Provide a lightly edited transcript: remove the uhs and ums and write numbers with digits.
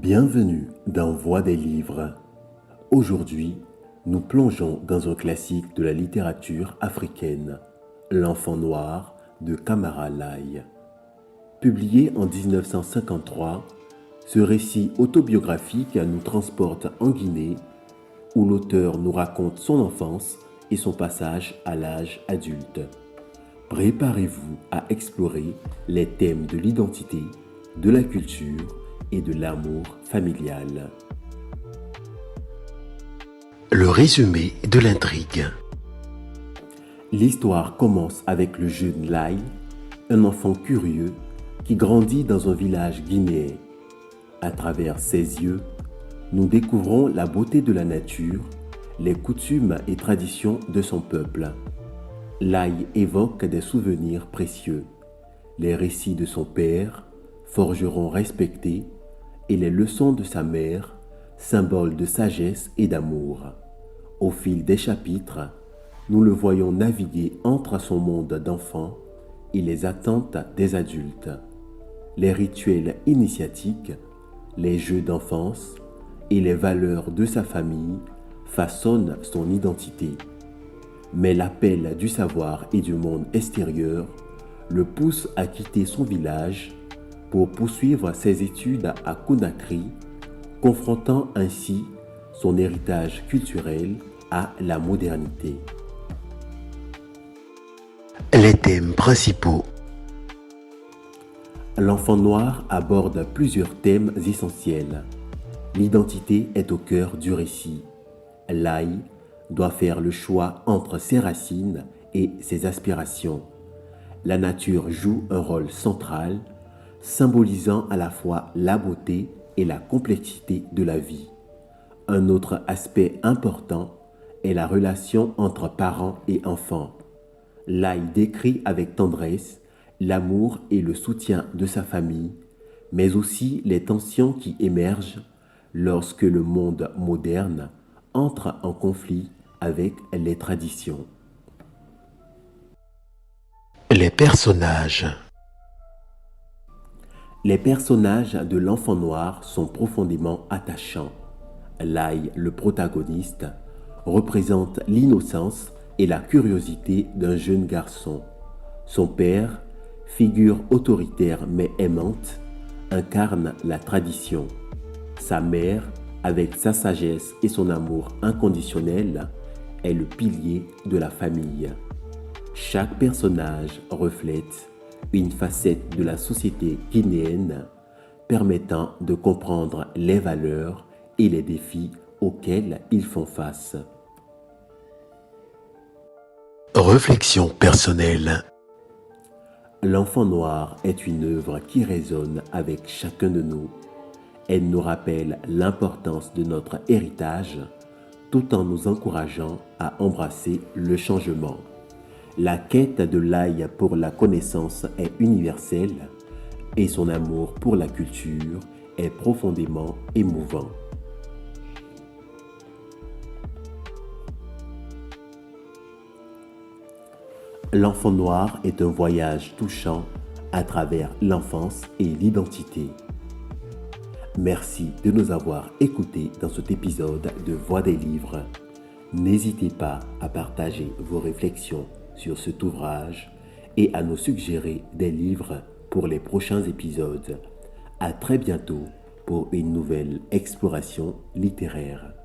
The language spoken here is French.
Bienvenue dans Voix des livres. Aujourd'hui, nous plongeons dans un classique de la littérature africaine, L'Enfant noir de Kamara Laye. Publié en 1953, ce récit autobiographique nous transporte en Guinée, où l'auteur nous raconte son enfance et son passage à l'âge adulte. Préparez-vous à explorer les thèmes de l'identité, de la culture et de l'amour familial. Le résumé de l'intrigue. L'histoire commence avec le jeune Laye, un enfant curieux qui grandit dans un village guinéen. À travers ses yeux, nous découvrons la beauté de la nature, les coutumes et traditions de son peuple. Laye évoque des souvenirs précieux, les récits de son père, forgeron respecté, et les leçons de sa mère, symbole de sagesse et d'amour. Au fil des chapitres, nous le voyons naviguer entre son monde d'enfant et les attentes des adultes. Les rituels initiatiques, les jeux d'enfance et les valeurs de sa famille façonnent son identité. Mais l'appel du savoir et du monde extérieur le pousse à quitter son village pour poursuivre ses études à Conakry, confrontant ainsi son héritage culturel à la modernité. Les thèmes principaux. L'Enfant noir aborde plusieurs thèmes essentiels. L'identité est au cœur du récit. Laye doit faire le choix entre ses racines et ses aspirations. La nature joue un rôle central, symbolisant à la fois la beauté et la complexité de la vie. Un autre aspect important est la relation entre parents et enfants. Laye décrit avec tendresse l'amour et le soutien de sa famille, mais aussi les tensions qui émergent lorsque le monde moderne entre en conflit avec les traditions. Les personnages. Les personnages de l'Enfant noir sont profondément attachants. Laye, le protagoniste, représente l'innocence et la curiosité d'un jeune garçon. Son père, figure autoritaire mais aimante, incarne la tradition. Sa mère, avec sa sagesse et son amour inconditionnel, est le pilier de la famille. Chaque personnage reflète une facette de la société guinéenne permettant de comprendre les valeurs et les défis auxquels ils font face. Réflexion personnelle. L'Enfant noir est une œuvre qui résonne avec chacun de nous. Elle nous rappelle l'importance de notre héritage tout en nous encourageant à embrasser le changement. La quête de Laye pour la connaissance est universelle et son amour pour la culture est profondément émouvant. L'Enfant noir est un voyage touchant à travers l'enfance et l'identité. Merci de nous avoir écoutés dans cet épisode de Voix des livres. N'hésitez pas à partager vos réflexions sur cet ouvrage et à nous suggérer des livres pour les prochains épisodes. À très bientôt pour une nouvelle exploration littéraire.